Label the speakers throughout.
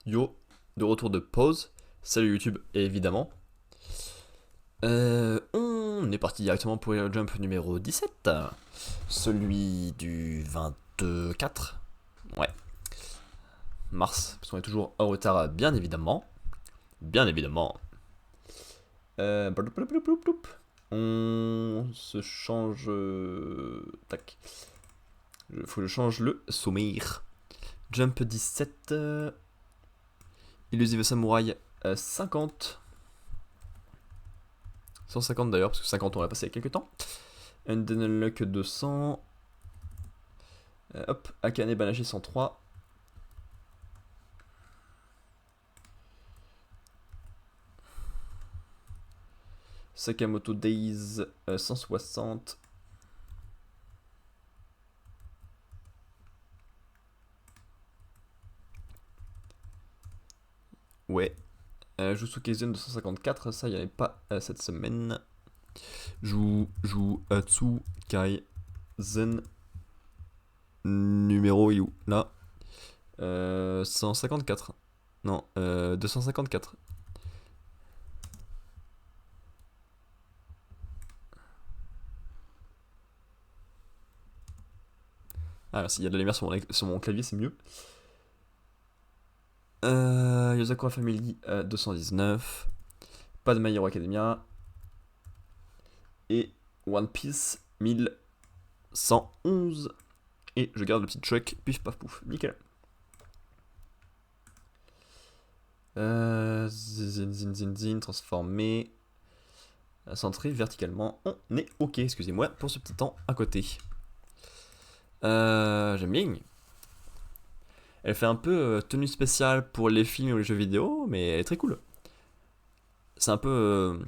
Speaker 1: Yo, de retour de pause. Salut YouTube, évidemment. On est parti directement pour le jump numéro 17. Celui du 24. Ouais, mars. Parce qu'on est toujours en retard, bien évidemment. Bien évidemment. Bloup, bloup, bloup, bloup. On se change. Tac. Faut que je change le sommaire. Jump 17. Illusive Samouraï 50. 150 d'ailleurs, parce que 50 on l'a passé il y a quelques temps. Undead Luck 200. Hop, Akane Banashi 103. Sakamoto Days 160. Ouais. Jutsu Zen 254, ça il n'y avait pas cette semaine. Jutsu Zen numéro il est où là 154. Non, 254. Ah merci, il y a de la lumière sur mon clavier, c'est mieux. Yosakura Family 219. Pas de My Hero Academia. Et One Piece 1111. Et je garde le petit truck, pif paf pouf, nickel. Zin, transformé. Centré verticalement. On est ok, excusez-moi pour ce petit temps à côté. J'aime bien. Elle fait un peu tenue spéciale pour les films ou les jeux vidéo, mais elle est très cool. C'est un peu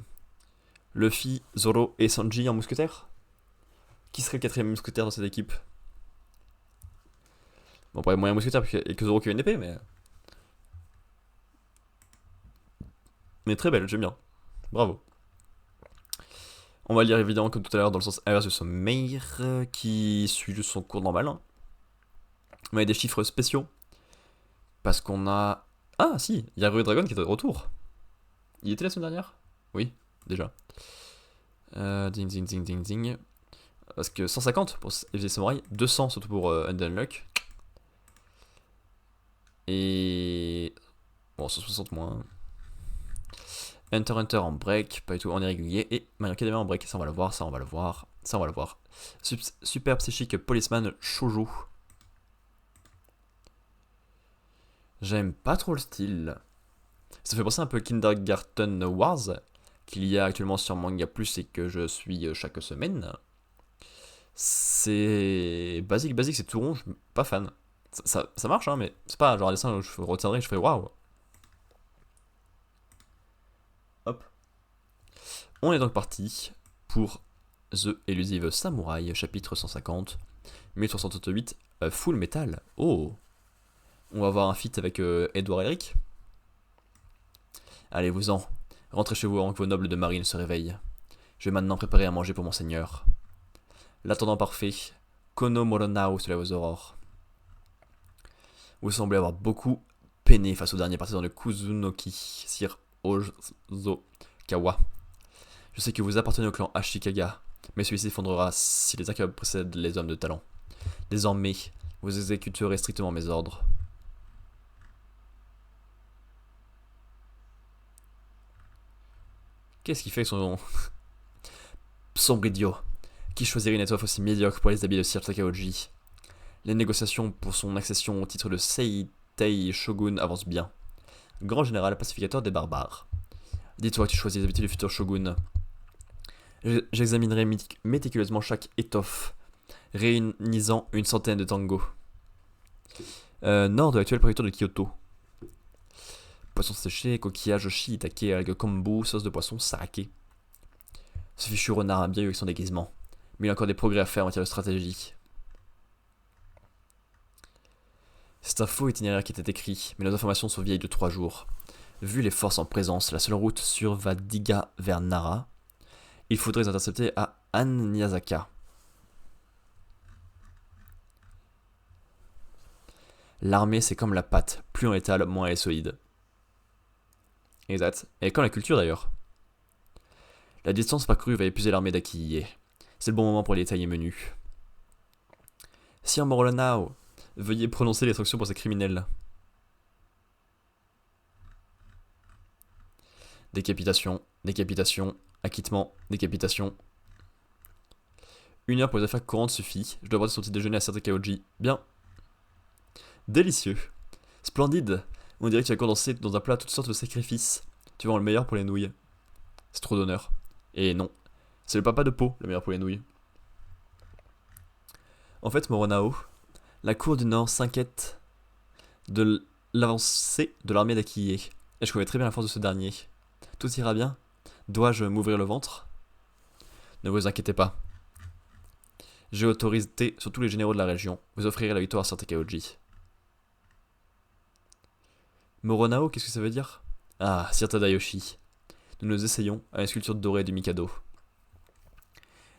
Speaker 1: Luffy, Zoro et Sanji en mousquetaire. Qui serait le quatrième mousquetaire dans cette équipe? Bon, pas moyen mousquetaire, parce qu'il n'y a que Zoro qui a une épée, mais. Mais très belle, j'aime bien. Bravo. On va lire évidemment comme tout à l'heure dans le sens inverse de son maire qui suit juste son cours normal. On a des chiffres spéciaux. Parce qu'on a. Ah si, il y a Rue Dragon qui est de retour. Il était la semaine dernière? Oui, déjà. Ding ding ding ding ding. Parce que 150 pour FZ Samurai, 200 surtout pour Undead. Et. Bon, 160 moins. Hunter x Hunter en break, pas du tout en irrégulier. Et My Hero Academia en break, ça on va le voir, ça on va le voir, ça on va le voir. Super psychique Policeman Shoujo. J'aime pas trop le style. Ça fait penser un peu Kindergarten Wars, qu'il y a actuellement sur Manga Plus et que je suis chaque semaine. C'est basique, c'est tout rond, je suis pas fan. Ça marche, hein, mais c'est pas genre un dessin où je retiendrai et je fais waouh. Hop. On est donc parti pour The Elusive Samurai, chapitre 150, 1368, Full Metal. Oh, on va avoir un feat avec Edouard Elric. Allez-vous-en, rentrez chez vous avant que vos nobles de marine se réveillent. Je vais maintenant préparer à manger pour mon seigneur. L'attendant parfait, Kono Moronao se lève aux aurores. Vous semblez avoir beaucoup peiné face au dernier partisan de Kuzunoki, Sir Ozokawa. Je sais que vous appartenez au clan Ashikaga, mais celui-ci s'effondrera si les incapables précèdent les hommes de talent. Désormais, vous exécuterez strictement mes ordres. Qu'est-ce qu'il fait son sombre idiot? Qui choisirait une étoffe aussi médiocre pour les habits de Sir Takaoji? Les négociations pour son accession au titre de Seitei Shogun avancent bien. Grand général pacificateur des barbares. Dis-toi que tu choisis les habitudes du futur shogun. J'examinerai méticuleusement chaque étoffe, réunisant une centaine de tangos. Nord de l'actuelle préfecture de Kyoto. Poisson séché, coquillage, shiitake, algues kombu, sauce de poisson, saké. Ce fichu renard a bien eu avec son déguisement, mais il y a encore des progrès à faire en matière de stratégie. C'est un faux itinéraire qui était écrit, mais nos informations sont vieilles de 3 jours. Vu les forces en présence, la seule route sur Vadiga vers Nara, il faudrait les intercepter à Anyazaka. L'armée, c'est comme la pâte. Plus on étale, moins elle est solide. Exact. Et comme la culture d'ailleurs. La distance parcourue va épuiser l'armée d'Akiye. C'est le bon moment pour les détailler menus. Sire Moronao, veuillez prononcer les sanctions pour ces criminels. Décapitation, décapitation, acquittement, décapitation. 1 heure pour les affaires courantes suffit. Je dois apporter son petit déjeuner à Sir Takaoji. Bien. Délicieux. Splendide. On dirait que tu as condensé dans un plat toutes sortes de sacrifices. Tu vends le meilleur pour les nouilles. C'est trop d'honneur. Et non. C'est le papa de Pau, le meilleur pour les nouilles. En fait, Moronao, la cour du Nord s'inquiète de l'avancée de l'armée d'Akiye. Et je connais très bien la force de ce dernier. Tout ira bien. Dois-je m'ouvrir le ventre? Ne vous inquiétez pas. J'ai autorité sur tous les généraux de la région. Vous offrirez la victoire à Sir Takaoji. Moronao, qu'est-ce que ça veut dire? Ah, Sir Tadayoshi. Nous nous essayons à une sculpture dorée du Mikado.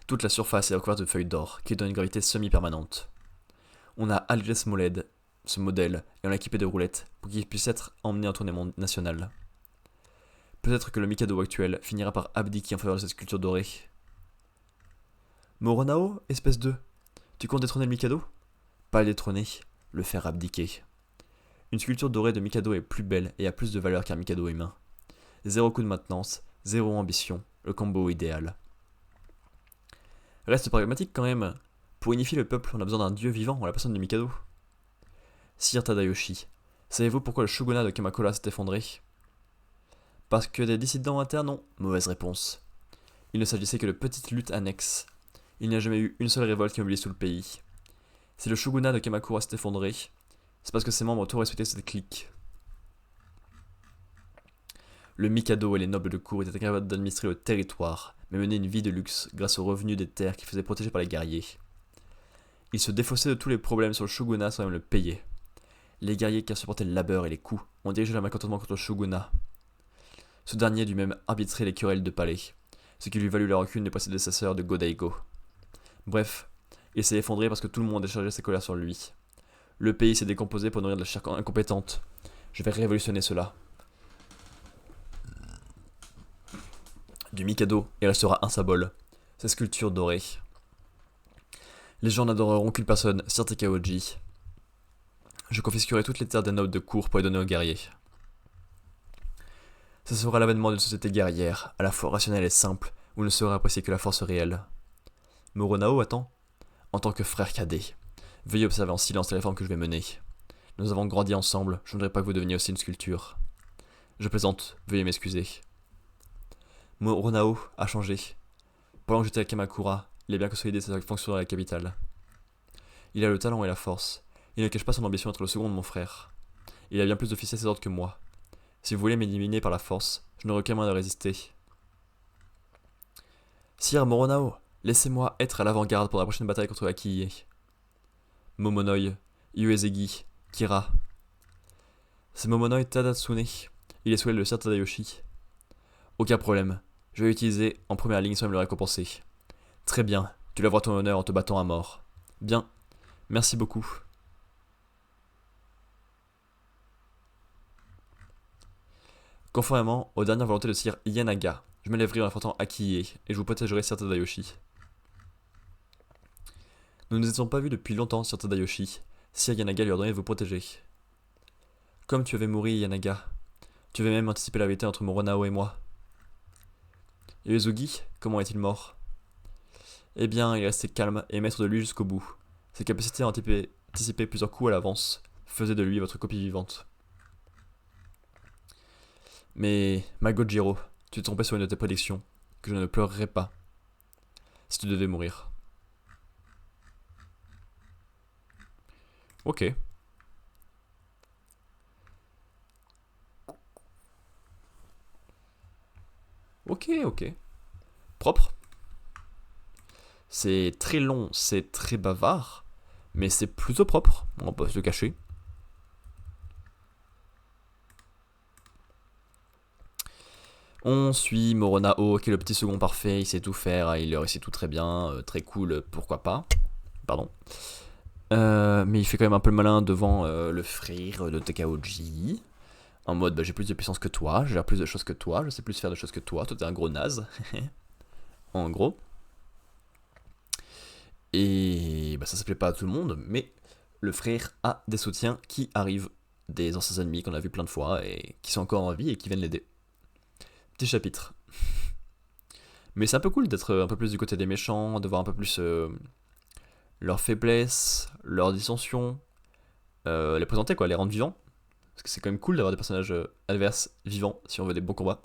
Speaker 1: Toute la surface est recouverte de feuilles d'or, qui donnent une gravité semi-permanente. On a allégé ce modèle, et on l'a équipé de roulettes, pour qu'il puisse être emmené en tournée nationale. Peut-être que le Mikado actuel finira par abdiquer en faveur de cette sculpture dorée. Moronao, espèce de... Tu comptes détrôner le Mikado? Pas le détrôner, le faire abdiquer. Une sculpture dorée de Mikado est plus belle et a plus de valeur qu'un Mikado humain. 0 coût de maintenance, 0 ambition, le combo idéal. Reste pragmatique quand même. Pour unifier le peuple, on a besoin d'un dieu vivant en la personne du Mikado. Sire Tadayoshi, savez-vous pourquoi le shogunat de Kamakura s'est effondré? Parce que des dissidents internes? Non, mauvaise réponse. Il ne s'agissait que de petites luttes annexes. Il n'y a jamais eu une seule révolte qui mobilise tout le pays. Si le shogunat de Kamakura s'est effondré, c'est parce que ses membres ont tout respecté cette clique. Le Mikado et les nobles de cour étaient capables d'administrer le territoire, mais menaient une vie de luxe grâce aux revenus des terres qui faisaient protéger par les guerriers. Ils se défaussaient de tous les problèmes sur le shogunat sans même le payer. Les guerriers qui supportaient le labeur et les coups ont dirigé leur mécontentement contre le shogunat. Ce dernier dut même arbitrer les querelles de palais, ce qui lui valut la rancune des prédécesseurs de Go-Daigo. Bref, il s'est effondré parce que tout le monde déchargeait ses colères sur lui. Le pays s'est décomposé pour nourrir de la chair incompétente. Je vais révolutionner cela. Du Mikado, il restera un symbole, sa sculpture dorée. Les gens n'adoreront qu'une personne, Sir Takaoji. Je confisquerai toutes les terres des nobles de cour pour les donner aux guerriers. Ce sera l'avènement d'une société guerrière, à la fois rationnelle et simple, où ne sera appréciée que la force réelle. Moronao attend. En tant que frère cadet, veuillez observer en silence les réformes que je vais mener. Nous avons grandi ensemble, je ne voudrais pas que vous deveniez aussi une sculpture. Je plaisante, veuillez m'excuser. Moronao a changé. Pendant que j'étais à Kamakura, il a bien consolidé sa fonction dans la capitale. Il a le talent et la force. Il ne cache pas son ambition d'être le second de mon frère. Il a bien plus d'officiers à ses ordres que moi. Si vous voulez m'éliminer par la force, je n'aurai aucun moyen de résister. Sire Moronao, laissez-moi être à l'avant-garde pour la prochaine bataille contre Akiye. Momonoi, Uezegi, Kira. C'est Momonoi Tadatsune. Il est sous l'aile de Sir Tadayoshi. Aucun problème. Je vais l'utiliser en première ligne sans même le récompenser. Très bien. Tu l'as voir ton honneur en te battant à mort. Bien. Merci beaucoup. Conformément aux dernières volontés de Sir Yanaga, je me lèverai en affrontant Akiye et je vous protégerai Sir Tadayoshi. Nous ne nous étions pas vus depuis longtemps, Sir Tadayoshi. Sir Yanaga lui a ordonné de vous protéger. Comme tu avais mouru, Yanaga, tu avais même anticipé la vérité entre Moronao et moi. Et Uesugi, comment est-il mort? Eh bien, il est resté calme et maître de lui jusqu'au bout. Ses capacités à anticiper plusieurs coups à l'avance faisaient de lui votre copie vivante. Mais, Magojiro, tu te trompais sur une de tes prédictions, que je ne pleurerais pas si tu devais mourir. Ok. Ok. Propre. C'est très long, c'est très bavard, mais c'est plutôt propre, on va pas se le cacher. On suit Moronao, qui est le petit second parfait, il sait tout faire, il réussit tout très bien, très cool, pourquoi pas. Pardon. Mais il fait quand même un peu le malin devant le frère de Takaoji. En mode, bah, j'ai plus de puissance que toi, j'ai plus de choses que toi, je sais plus faire de choses que toi t'es un gros naze. En gros. Et bah, ça plaît pas à tout le monde, mais le frère a des soutiens qui arrivent des anciens ennemis qu'on a vu plein de fois et qui sont encore en vie et qui viennent l'aider. Petit chapitre. Mais c'est un peu cool d'être un peu plus du côté des méchants, de voir un peu plus leurs faiblesses, leurs dissensions, les présenter quoi, les rendre vivants. Parce que c'est quand même cool d'avoir des personnages adverses vivants si on veut des bons combats.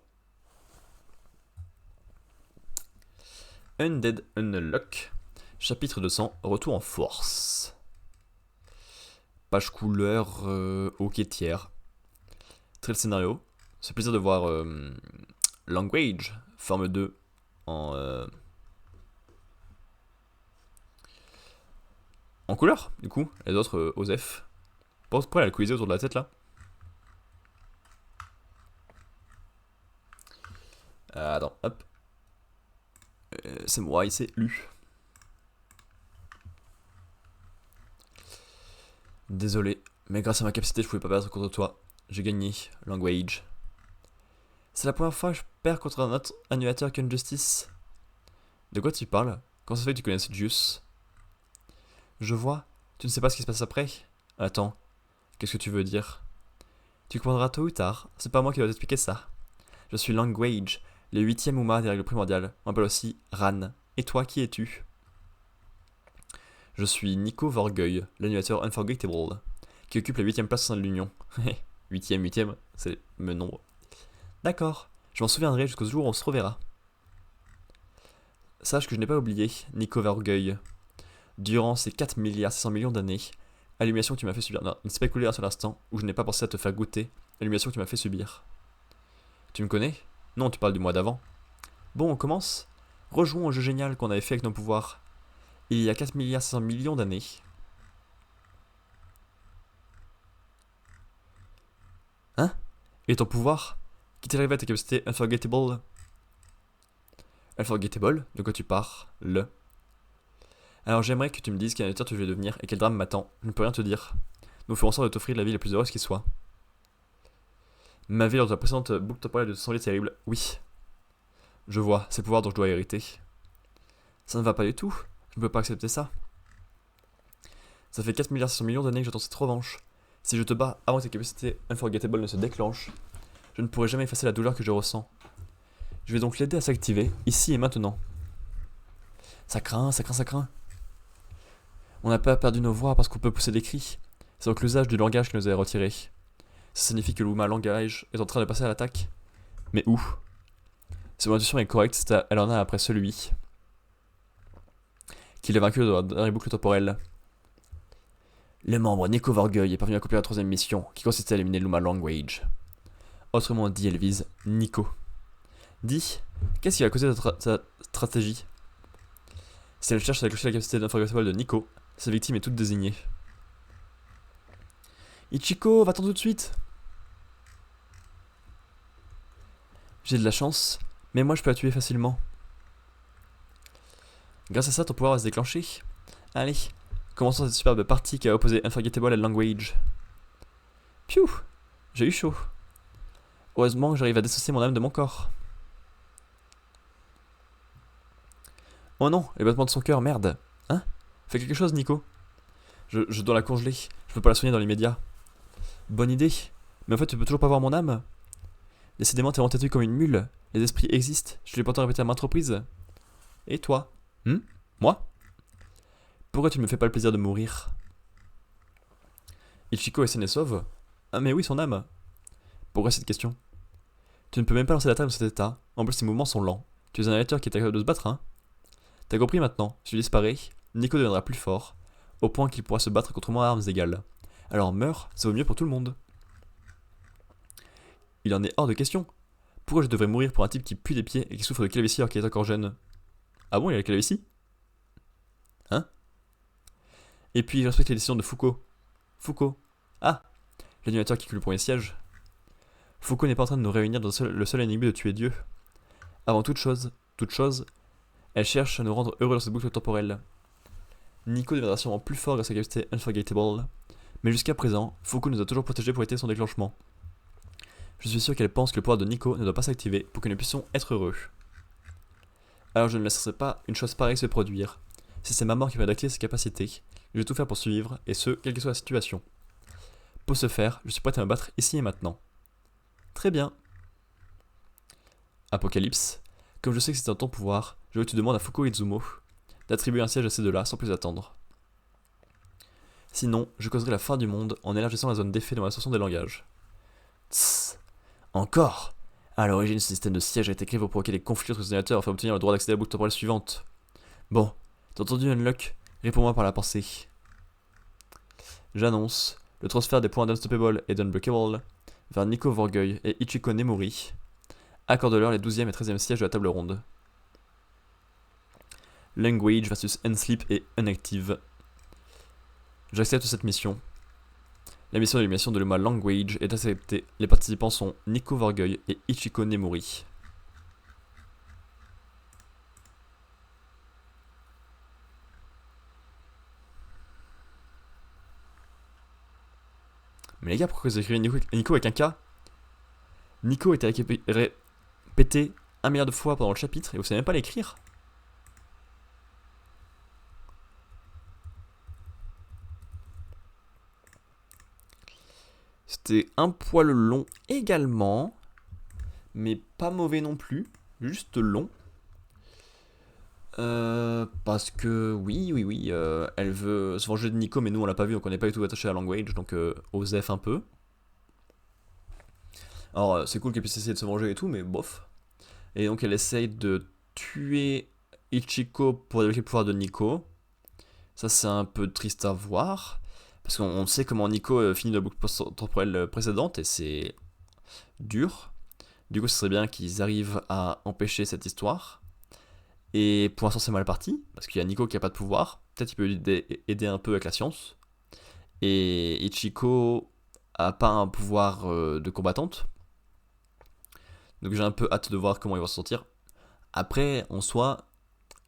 Speaker 1: Undead Unlock, chapitre 200, retour en force. Page couleur ok tiers. Très le scénario. C'est plaisir de voir Language, forme 2, en couleur, du coup. Les autres, Osef. Pourquoi elle a alcoolisé autour de la tête là? Attends, hop. C'est moi, c'est lu. Désolé, mais grâce à ma capacité, je pouvais pas perdre contre toi. J'ai gagné, Language. C'est la première fois que je perds contre un autre annulateur qu'Injustice. De quoi tu parles? Comment ça fait que tu connais Juice? Je vois, tu ne sais pas ce qui se passe après? Attends, qu'est-ce que tu veux dire? Tu comprendras tôt ou tard, c'est pas moi qui dois t'expliquer ça. Je suis Language, le 8ème Uma des règles primordiales. On m'appelle aussi Ran. Et toi, qui es-tu? Je suis Nico Vorgueil, l'animateur Unforgettable, qui occupe la 8ème place au sein de l'Union. 8ème, c'est le nombre. D'accord, je m'en souviendrai jusqu'au jour où on se reverra. Sache que je n'ai pas oublié, Nico Vorgueil. Durant ces 4 milliards 600 millions d'années, l'illumination que tu m'as fait subir. Non, il ne s'est pas écoulé un seul instant où je n'ai pas pensé à te faire goûter l'illumination que tu m'as fait subir. Tu me connais? Non, tu parles du mois d'avant. Bon, on commence. Rejouons au jeu génial qu'on avait fait avec nos pouvoirs. Il y a 4 milliards 600 millions d'années. Hein? Et ton pouvoir? Qui t'est arrivé à ta capacité Unforgettable? Unforgettable? De quoi tu parles? Alors j'aimerais que tu me dises quel animateur tu veux devenir et quel drame m'attend. Je ne peux rien te dire. Nous ferons en sorte de t'offrir la vie la plus heureuse qui soit. Ma vie lors de la précédente boucle temporelle de semblait terrible. Oui. Je vois, c'est le pouvoir dont je dois hériter. Ça ne va pas du tout. Je ne peux pas accepter ça. Ça fait 4 milliards 600 millions d'années que j'attends cette revanche. Si je te bats avant que tes capacités Unforgettable ne se déclenchent, je ne pourrai jamais effacer la douleur que je ressens. Je vais donc l'aider à s'activer, ici et maintenant. Ça craint, ça craint, ça craint. On n'a pas perdu nos voix parce qu'on peut pousser des cris. C'est donc l'usage du langage qui nous a retirés. Ça signifie que l'Uma Langage est en train de passer à l'attaque. Mais où? Si mon intuition est correcte, elle en a après celui qui l'a vaincu dans la dernière boucle temporelle. Le membre Nico Vorgueil est parvenu à accomplir la 3ème mission, qui consistait à éliminer l'Uma Language. Autrement dit, elle vise Nico. Dis, qu'est-ce qui a causé ta stratégie? Si elle cherche à déclencher la capacité d'Unforgettable de Nico, sa victime est toute désignée. Ichiko, va-t'en tout de suite! J'ai de la chance, mais moi je peux la tuer facilement. Grâce à ça, ton pouvoir va se déclencher. Allez, commençons cette superbe partie qui a opposé Unforgettable à Language. Piou! J'ai eu chaud. Heureusement que j'arrive à dissocier mon âme de mon corps. Oh non, les battements de son cœur, merde. Hein? Fais quelque chose, Nico. Je dois la congeler. Je peux pas la soigner dans l'immédiat. Bonne idée. Mais en fait, tu peux toujours pas voir mon âme? Décidément, t'es entêtu comme une mule. Les esprits existent. Je l'ai pourtant répété à maintes reprises. Et toi? Moi? Pourquoi tu ne me fais pas le plaisir de mourir? Ichiko est saine et sauve? Ah mais oui, son âme. Pourquoi cette question? Tu ne peux même pas lancer l'attaque dans cet état. En plus, ses mouvements sont lents. Tu es un animateur qui est capable de se battre, hein? T'as compris maintenant? Si tu disparais, Nico deviendra plus fort, au point qu'il pourra se battre contre moi à armes égales. Alors meurs, ça vaut mieux pour tout le monde. Il en est hors de question. Pourquoi je devrais mourir pour un type qui pue des pieds et qui souffre de calvitie alors qu'il est encore jeune? Ah bon, il a la calvitie? Hein? Et puis, je respecte les décisions de Foucault. Foucault. Ah, l'animateur qui occupe le premier siège. Foucault n'est pas en train de nous réunir dans le seul ennemi de tuer Dieu. Avant toute chose, elle cherche à nous rendre heureux dans cette boucle temporelle. Nico deviendra sûrement plus fort grâce à sa capacité Unforgettable, mais jusqu'à présent, Fuku nous a toujours protégés pour éviter son déclenchement. Je suis sûr qu'elle pense que le pouvoir de Nico ne doit pas s'activer pour que nous puissions être heureux. Alors je ne laisserai pas une chose pareille se produire. Si c'est ma mort qui va d'activer ses capacités, je vais tout faire pour survivre, et ce, quelle que soit la situation. Pour ce faire, je suis prêt à me battre ici et maintenant. Très bien. Apocalypse, comme je sais que c'est un ton pouvoir, je veux que tu demandes à Fuku Izumo d'attribuer un siège à ces deux-là sans plus attendre. Sinon, je causerai la fin du monde en élargissant la zone d'effet de mon association des langages. Tss. Encore. À l'origine, ce système de siège a été créé pour provoquer des conflits entre les ordinateurs afin d'obtenir le droit d'accéder à la boucle temporelle suivante. Bon, t'as entendu Unlock? Réponds-moi par la pensée. J'annonce le transfert des points d'Unstoppable et d'Unbreakable vers Nico Vorgueil et Ichiko Nemuri. Accorde-leur les 12e et 13e sièges de la table ronde. Language versus Ensleep et Unactive. J'accepte cette mission. La mission d'élimination de l'Uma Language est acceptée. Les participants sont Nico Vorgueil et Ichiko Nemuri. Mais les gars, pourquoi vous écrivez Nico avec un K? Nico était répété 1 milliard de fois pendant le chapitre et vous savez même pas l'écrire? C'était un poil long également, mais pas mauvais non plus, juste long. Parce que oui, elle veut se venger de Nico, mais nous on l'a pas vu, donc on n'est pas du tout attaché à Language, donc Osef un peu. Alors c'est cool qu'elle puisse essayer de se venger et tout, mais bof. Et donc elle essaye de tuer Ichiko pour débloquer le pouvoir de Nico. Ça c'est un peu triste à voir, parce qu'on sait comment Nico finit la boucle temporelle précédente, et c'est dur. Du coup ce serait bien qu'ils arrivent à empêcher cette histoire. Et pour l'instant, c'est mal parti, parce qu'il y a Nico qui a pas de pouvoir. Peut-être qu'il peut aider un peu avec la science. Et Ichiko a pas un pouvoir de combattante. Donc j'ai un peu hâte de voir comment il va se sortir. Après, en soi,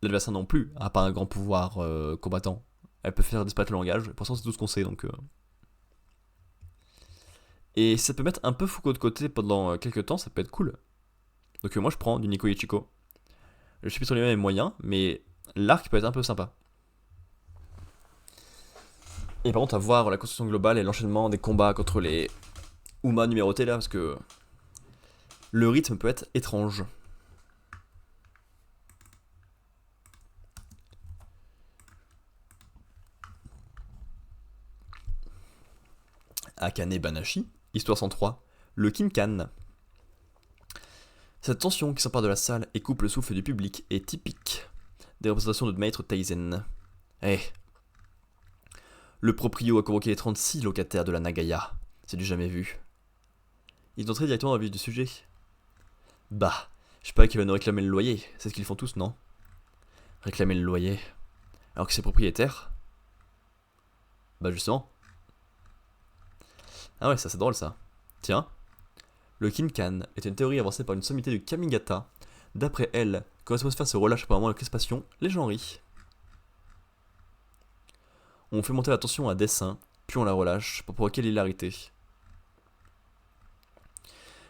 Speaker 1: l'adversaire non plus a pas un grand pouvoir combattant. Elle peut faire disparaître le langage. Pour l'instant, c'est tout ce qu'on sait. Donc, Et ça peut mettre un peu Foucault de côté pendant quelques temps, ça peut être cool. Donc moi, je prends du Nico Ichiko. Le chapitre lui-même est moyen, mais l'arc peut être un peu sympa. Et par contre, à voir la construction globale et l'enchaînement des combats contre les Uma numérotés là, parce que le rythme peut être étrange. Akane Banashi, Histoire 103, le Kinkan. Cette tension qui s'empare de la salle et coupe le souffle du public est typique des représentations de Maître Taizen. Le proprio a convoqué les 36 locataires de la Nagaya. C'est du jamais vu. Ils entraient directement dans le vif du sujet. Bah, je sais pas qu'ils va nous réclamer le loyer. C'est ce qu'ils font tous, non? Réclamer le loyer. Alors que c'est propriétaire? Bah justement. Ah ouais, ça c'est drôle ça. Tiens. Le Kinkan est une théorie avancée par une sommité du Kamigata. D'après elle, quand l'atmosphère se relâche par un moment de crispation, les gens rient. On fait monter la tension à dessein, puis on la relâche pour provoquer l'hilarité.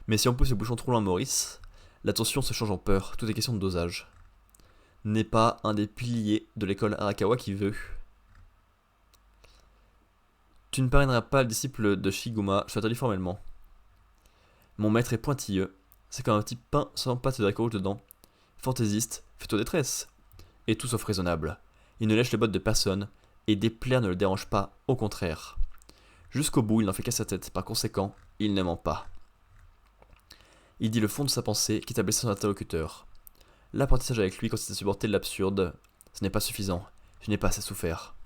Speaker 1: Mais si on pousse le bouchon trop loin, Maurice, la tension se change en peur, tout est question de dosage. N'est pas un des piliers de l'école Arakawa qui veut. Tu ne parraineras pas le disciple de Shiguma, je t'interdis formellement. Mon maître est pointilleux, c'est comme un petit pain sans pâte de rouge dedans. Fantaisiste, fais-toi détresse. Et tout sauf raisonnable. Il ne lèche les bottes de personne, et déplaire ne le dérange pas, au contraire. Jusqu'au bout, il n'en fait qu'à sa tête, par conséquent, il ne ment pas. Il dit le fond de sa pensée, quitte à blesser son interlocuteur. L'apprentissage avec lui consiste à supporter l'absurde. Ce n'est pas suffisant, je n'ai pas assez souffert.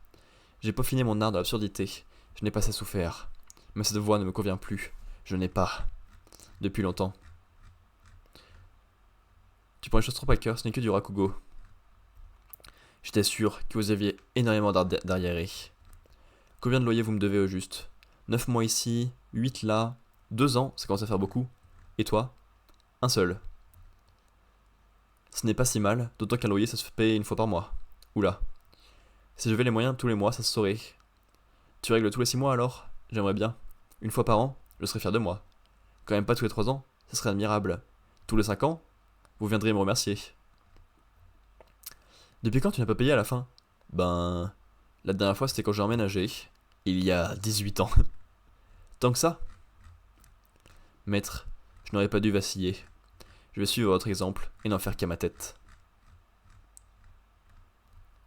Speaker 1: J'ai peaufiné mon art de l'absurdité, je n'ai pas assez souffert. Mais cette voix ne me convient plus, je n'ai pas. Depuis longtemps. Tu prends les choses trop à cœur, ce n'est que du rakugo. J'étais sûr que vous aviez énormément d'arriérés. Combien de loyers vous me devez au juste? 9 mois ici, 8 là, 2 ans, ça commence à faire beaucoup. Et toi? Un seul. Ce n'est pas si mal, d'autant qu'un loyer ça se paye une fois par mois. Oula. Si j'avais les moyens tous les mois, ça se saurait. Tu règles tous les 6 mois alors? J'aimerais bien. Une fois par an, je serais fier de moi. Quand même pas tous les 3 ans, ça serait admirable. Tous les 5 ans, vous viendriez me remercier. Depuis quand tu n'as pas payé à la fin? Ben... La dernière fois c'était quand j'ai emménagé. Il y a 18 ans. Tant que ça? Maître, je n'aurais pas dû vaciller. Je vais suivre votre exemple et n'en faire qu'à ma tête.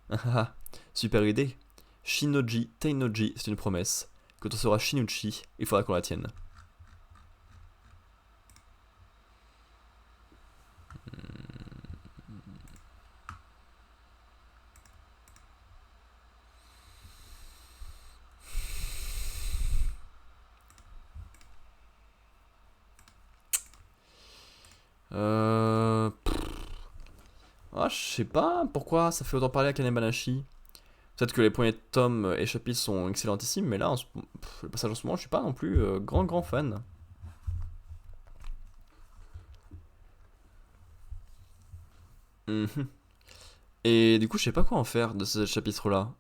Speaker 1: Ah ah, super idée. Shinoji Teinoji, c'est une promesse. Quand on sera Shinuchi, il faudra qu'on la tienne. Pff. Ah, je sais pas pourquoi ça fait autant parler à Kanebanashi. Peut-être que les premiers tomes et chapitres sont excellentissimes, mais là, le passage en ce moment, je suis pas non plus grand fan. Mhm. Et du coup, je sais pas quoi en faire de ce chapitre-là.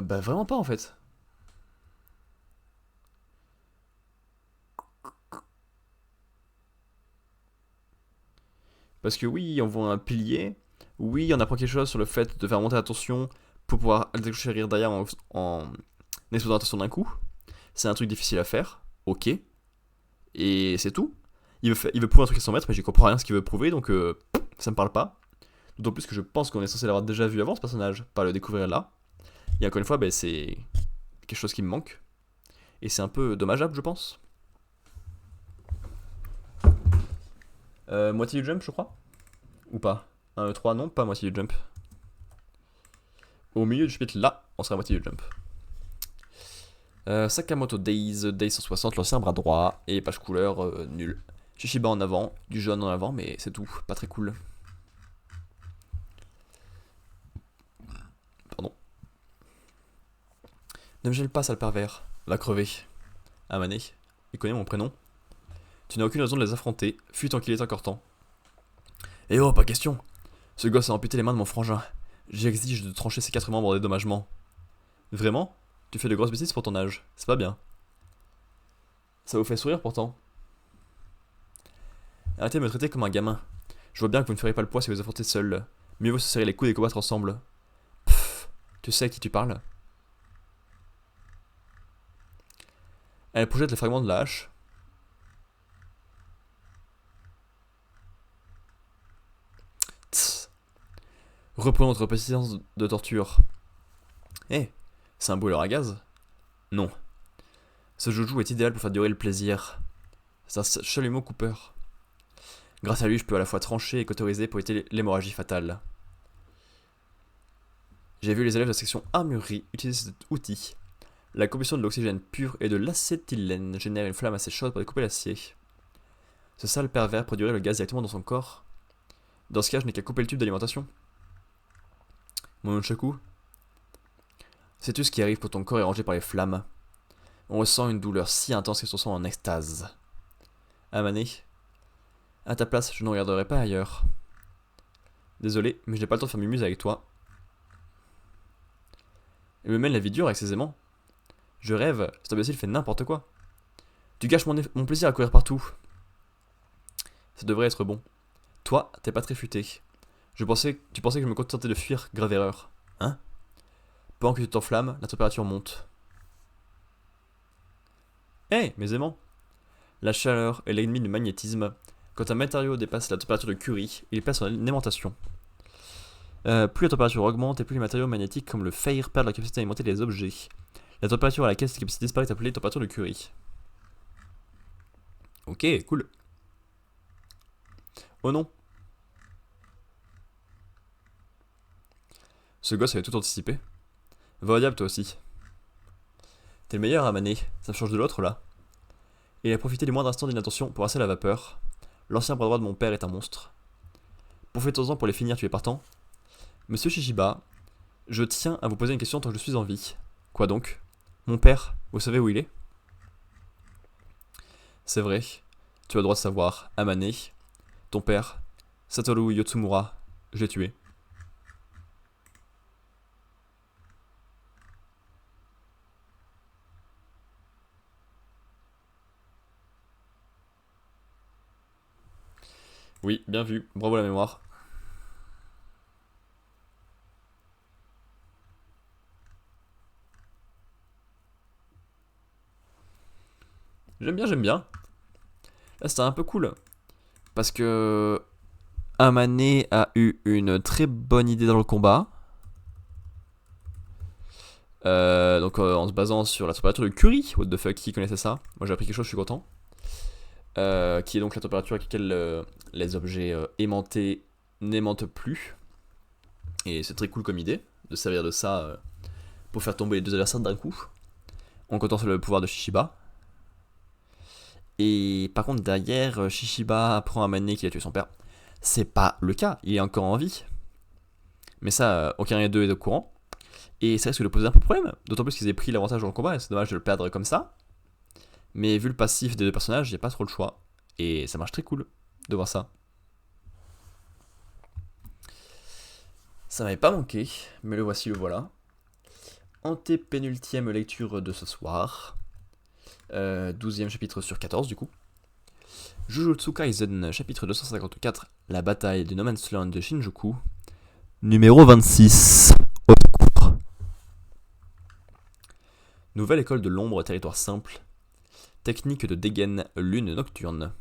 Speaker 1: Bah vraiment pas en fait. Parce que oui, on voit un pilier. Oui, on apprend quelque chose sur le fait de faire monter la tension pour pouvoir déclencher rire derrière en explosant la tension d'un coup. C'est un truc difficile à faire. Ok. Et c'est tout. Il veut prouver un truc à son maître, mais j'y comprends rien ce qu'il veut prouver, donc ça me parle pas. D'autant plus que je pense qu'on est censé l'avoir déjà vu avant ce personnage, pas le découvrir là. Et encore une fois, ben, c'est quelque chose qui me manque. Et c'est un peu dommageable, je pense. Moitié du jump, je crois. Ou pas 1, 3, non, pas moitié du jump. Au milieu du chapitre, là, on sera à moitié du jump. Sakamoto Days, Days 160, l'ancien bras droit, et page couleur, nul. Shishiba en avant, du jaune en avant, mais c'est tout, pas très cool. Pardon. Ne me gêne pas, sale pervers. Va crever. Amane, il connaît mon prénom. Tu n'as aucune raison de les affronter, fuis tant qu'il est encore temps. Eh oh, pas question. Ce gosse a amputé les mains de mon frangin. J'exige de trancher ses 4 membres en dédommagement. Vraiment? Tu fais de grosses bêtises pour ton âge, c'est pas bien. Ça vous fait sourire pourtant. Arrêtez de me traiter comme un gamin. Je vois bien que vous ne ferez pas le poids si vous affrontez seul. Mieux vaut se serrer les coudes et combattre ensemble. Pfff, tu sais à qui tu parles? Elle projette les fragments de la hache. Tss. Reprenons notre petite séance de torture. Eh, c'est un brûleur à gaz? Non. Ce joujou est idéal pour faire durer le plaisir. C'est un chalumeau coupeur. Grâce à lui, je peux à la fois trancher et cauteriser pour éviter l'hémorragie fatale. J'ai vu les élèves de la section armurerie utiliser cet outil. La combustion de l'oxygène pur et de l'acétylène génère une flamme assez chaude pour découper l'acier. Ce sale pervers produirait le gaz directement dans son corps. Dans ce cas, je n'ai qu'à couper le tube d'alimentation. Mon nunchaku. Sais-tu ce qui arrive quand ton corps est rangé par les flammes? On ressent une douleur si intense qu'elle se sent en extase. Amane, à ta place, je ne regarderai pas ailleurs. Désolé, mais je n'ai pas le temps de faire mumuse avec toi. Il me mène la vie dure avec ses aimants. Je rêve, cet imbécile fait n'importe quoi. Tu gâches mon plaisir à courir partout. Ça devrait être bon. Toi, t'es pas très futé. Tu pensais que je me contentais de fuir, grave erreur. Hein? Pendant que tu t'enflammes, la température monte. Hé, mes aimants! La chaleur est l'ennemi du magnétisme. Quand un matériau dépasse la température de Curie, il perd son alimentation. Plus la température augmente et plus les matériaux magnétiques comme le fer perdent la capacité à alimenter les objets. La température à laquelle cette capacité disparaît est appelée température de Curie. Ok, cool. Oh non. Ce gosse avait tout anticipé. Va au diable toi aussi. T'es le meilleur à maner, ça me change de l'autre là. Et il a profité du moindre instant d'inattention pour asser la vapeur. L'ancien bras droit de mon père est un monstre. Profitons-en pour les finir, tu es partant. Monsieur Shishiba, je tiens à vous poser une question tant que je suis en vie. Quoi donc? Mon père, vous savez où il est? C'est vrai. Tu as le droit de savoir. Amane, ton père, Satoru Yotsumura, je l'ai tué. Oui, bien vu. Bravo la mémoire. J'aime bien, j'aime bien. Là, c'était un peu cool. Parce que Amane a eu une très bonne idée dans le combat. En se basant sur la température de Curie, what the fuck, qui connaissait ça? Moi j'ai appris quelque chose, je suis content. Qui est donc la température à laquelle les objets aimantés n'aimantent plus. Et c'est très cool comme idée, de servir de ça pour faire tomber les deux adversaires d'un coup. On comptant sur le pouvoir de Shishiba. Et par contre, derrière, Shishiba apprend à Mané qu'il a tué son père. C'est pas le cas, il est encore en vie. Mais ça, aucun des deux est au courant. Et ça risque de poser un peu de problème. D'autant plus qu'ils aient pris l'avantage dans le combat, et c'est dommage de le perdre comme ça. Mais vu le passif des deux personnages, il n'y a pas trop le choix. Et ça marche très cool de voir ça. Ça m'avait pas manqué, mais le voici, le voilà. Antépénultième lecture de ce soir. 12e chapitre sur 14 du coup. Jujutsu Kaisen, chapitre 254, la bataille du No Man's Land de Shinjuku. Numéro 26. Au secours. Nouvelle école de l'ombre, territoire simple. Technique de dégaine, lune nocturne.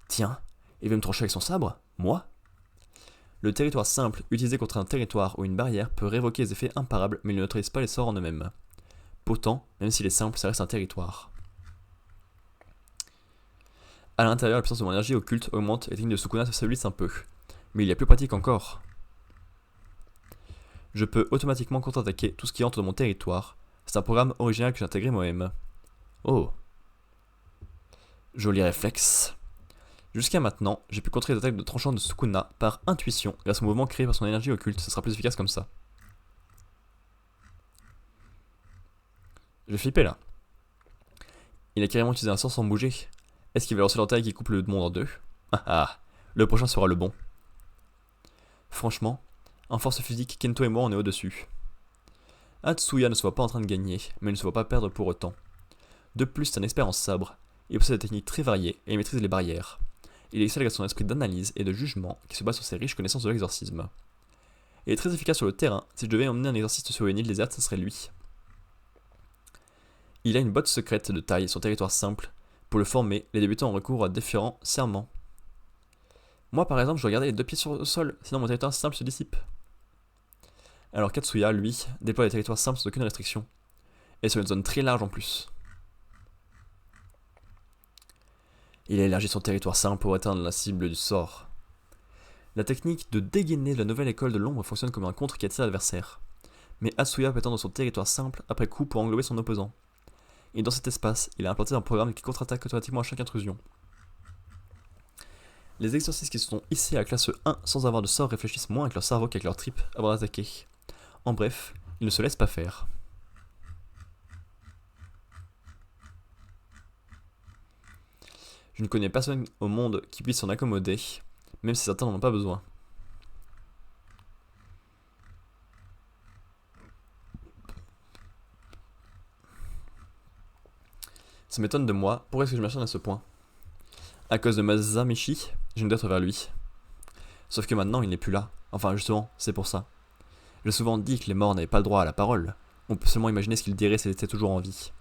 Speaker 1: Tiens, il veut me trancher avec son sabre? Moi? Le territoire simple, utilisé contre un territoire ou une barrière, peut révoquer les effets imparables, mais il ne neutralise pas les sorts en eux-mêmes. Pourtant, même s'il est simple, ça reste un territoire. À l'intérieur, la puissance de mon énergie occulte augmente et la technique de Sukuna s'affaiblit un peu. Mais il y a plus pratique encore. Je peux automatiquement contre-attaquer tout ce qui entre dans mon territoire. C'est un programme original que j'ai intégré moi-même. Oh. Joli réflexe. Jusqu'à maintenant, j'ai pu contrer les attaques de tranchant de Sukuna par intuition grâce au mouvement créé par son énergie occulte. Ça sera plus efficace comme ça. Je vais flipper là. Il a carrément utilisé un sort sans bouger. Est-ce qu'il va lancer l'entaille qui coupe le monde en deux? Ah ah, le prochain sera le bon. Franchement, en force physique, Kento et moi on est au-dessus. Atsuya ne se voit pas en train de gagner, mais il ne se voit pas perdre pour autant. De plus, c'est un expert en sabre. Il possède des techniques très variées et il maîtrise les barrières. Il excelle avec son esprit d'analyse et de jugement qui se base sur ses riches connaissances de l'exorcisme. Il est très efficace sur le terrain. Si je devais emmener un exorciste sur une île déserte, ce serait lui. Il a une botte secrète de taille, son territoire simple. Pour le former, les débutants ont recours à différents serments. Moi par exemple, je dois garder les deux pieds sur le sol, sinon mon territoire simple se dissipe. Alors Katsuya, lui, déploie des territoires simples sans aucune restriction. Et sur une zone très large en plus. Il a élargi son territoire simple pour atteindre la cible du sort. La technique de dégainer de la nouvelle école de l'ombre fonctionne comme un contre qui attire l'adversaire. Mais Atsuya peut étendre son territoire simple après coup pour englober son opposant. Et dans cet espace, il a implanté un programme qui contre-attaque automatiquement à chaque intrusion. Les exorcistes qui se sont hissés à la classe 1 sans avoir de sort réfléchissent moins avec leur cerveau qu'avec leur tripes avant d'attaquer. En bref, ils ne se laissent pas faire. Je ne connais personne au monde qui puisse s'en accommoder, même si certains n'en ont pas besoin. Ça m'étonne de moi, pourquoi est-ce que je m'acharne à ce point? À cause de Masamichi, j'ai une dette vers lui. Sauf que maintenant il n'est plus là. Enfin justement, c'est pour ça. J'ai souvent dit que les morts n'avaient pas le droit à la parole. On peut seulement imaginer ce qu'il dirait s'il était toujours en vie.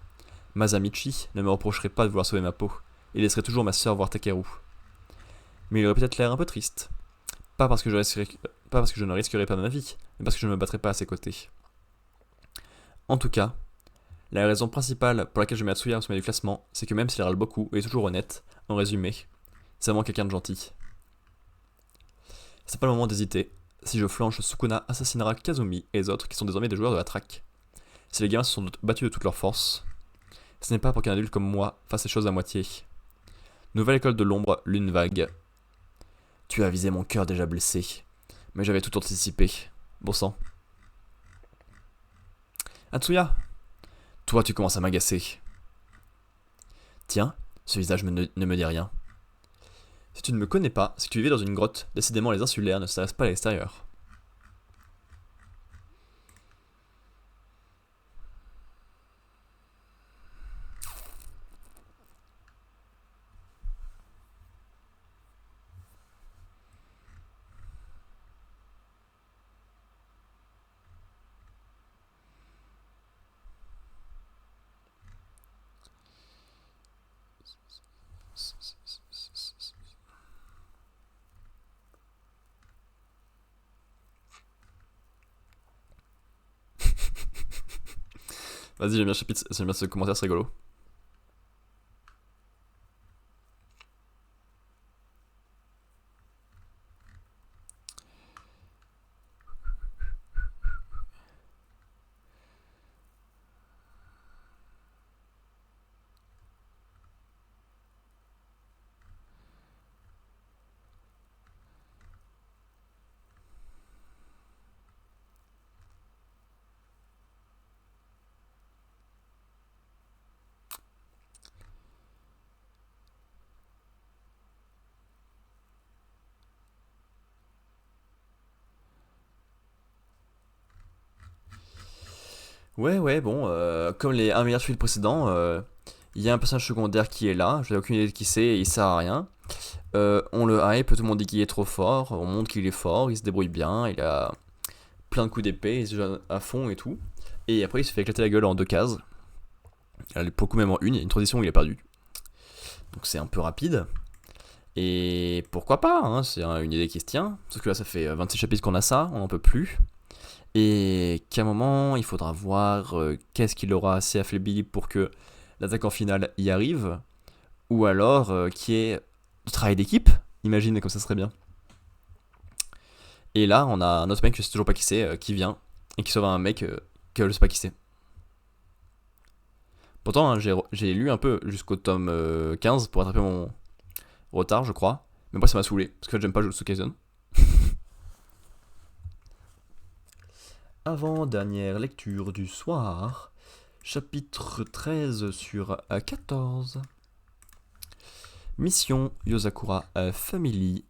Speaker 1: Masamichi ne me reprocherait pas de vouloir sauver ma peau. Il laisserait toujours ma sœur voir Takeru. Mais il aurait peut-être l'air un peu triste. Pas parce que je ne risquerais pas ma vie, mais parce que je ne me battrais pas à ses côtés. En tout cas, la raison principale pour laquelle je mets Atsuya au sommet du classement, c'est que même s'il râle beaucoup et est toujours honnête, en résumé, c'est vraiment quelqu'un de gentil. C'est pas le moment d'hésiter. Si je flanche, Sukuna assassinera Kazumi et les autres qui sont désormais des joueurs de la traque. Si les gamins se sont battus de toute leur force, ce n'est pas pour qu'un adulte comme moi fasse les choses à moitié. Nouvelle école de l'ombre, lune vague. Tu as visé mon cœur déjà blessé, mais j'avais tout anticipé. Bon sang. Atsuya, toi tu commences à m'agacer. Tiens, Ce visage ne me dit rien. Si tu ne me connais pas, c'est que tu vivais dans une grotte. Décidément, les insulaires ne s'intéressent pas à l'extérieur. Vas-y, j'aime bien, j'aime bien ce commentaire, c'est rigolo. Ouais, bon, comme les 1 milliard de films précédents, il y a un personnage secondaire qui est là, je n'ai aucune idée de qui c'est, et il sert à rien. On le hype, tout le monde dit qu'il est trop fort, on montre qu'il est fort, il se débrouille bien, il a plein de coups d'épée, il se joue à fond et tout. Et après il se fait éclater la gueule en 2 cases. Pour le coup même en une, il y a une transition où il est perdu. Donc c'est un peu rapide. Et pourquoi pas, hein, c'est une idée qui se tient. Sauf que là ça fait 26 chapitres qu'on a ça, on n'en peut plus. Et qu'à un moment, il faudra voir qu'est-ce qu'il aura assez affaibli pour que l'attaquant final y arrive. Ou alors qui est du travail d'équipe, imagine comme ça serait bien. Et là, on a un autre mec, je sais toujours pas qui c'est, qui vient et qui sauve un mec que je sais pas qui c'est. Pourtant, hein, j'ai lu un peu jusqu'au tome 15 pour attraper mon retard, je crois. Mais moi, ça m'a saoulé, parce que j'aime pas Jujutsu Kaisen. Avant-dernière lecture du soir, chapitre 13 sur 14. Mission Yosakura Family,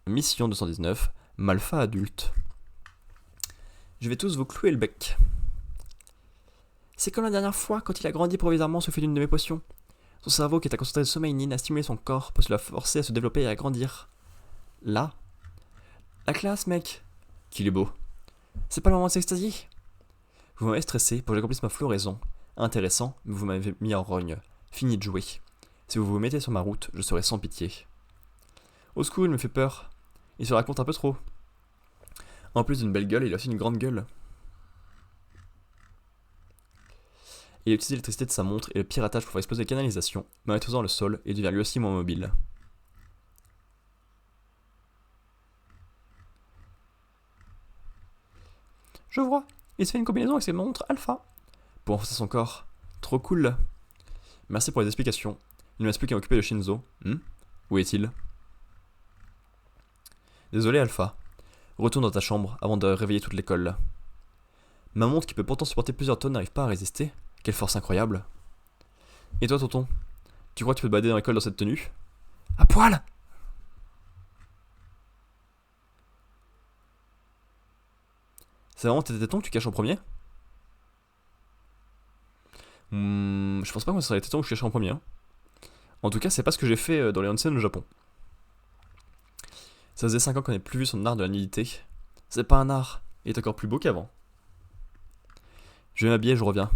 Speaker 1: mission 219, Malfa adulte. Je vais tous vous clouer le bec. C'est comme la dernière fois, quand il a grandi provisoirement sous fait d'une de mes potions. Son cerveau, qui est à concentrer de sommeil nin, a stimulé son corps pour se la forcer à se développer et à grandir. Là. La classe, mec. Qu'il est beau. C'est pas le moment de s'extasier. Vous m'avez stressé pour que j'accomplisse ma floraison. Intéressant, mais vous m'avez mis en rogne. Fini de jouer. Si vous vous mettez sur ma route, je serai sans pitié. Au secours, il me fait peur. Il se raconte un peu trop. En plus d'une belle gueule, il a aussi une grande gueule. Il a utilisé l'électricité de sa montre et le piratage pour faire exploser les canalisations, maîtrisant le sol et devient lui aussi moins mobile. Je vois, il se fait une combinaison avec ses montres alpha. Pour renforcer son corps. Trop cool. Merci pour les explications. Il ne reste plus qu'à m'occuper de Shinzo. Où est-il? Désolé Alpha. Retourne dans ta chambre avant de réveiller toute l'école. Ma montre qui peut pourtant supporter plusieurs tonnes n'arrive pas à résister. Quelle force incroyable. Et toi tonton? Tu crois que tu peux te balader dans l'école dans cette tenue? À poil! C'est vraiment tes tétons que tu caches en premier? Je pense pas que ce serait les tétons que je cacherais en premier. Hein. En tout cas, c'est pas ce que j'ai fait dans les onsen au Japon. Ça faisait 5 ans qu'on n'ait plus vu son art de la nudité. C'est pas un art, il est encore plus beau qu'avant. Je vais m'habiller, je reviens.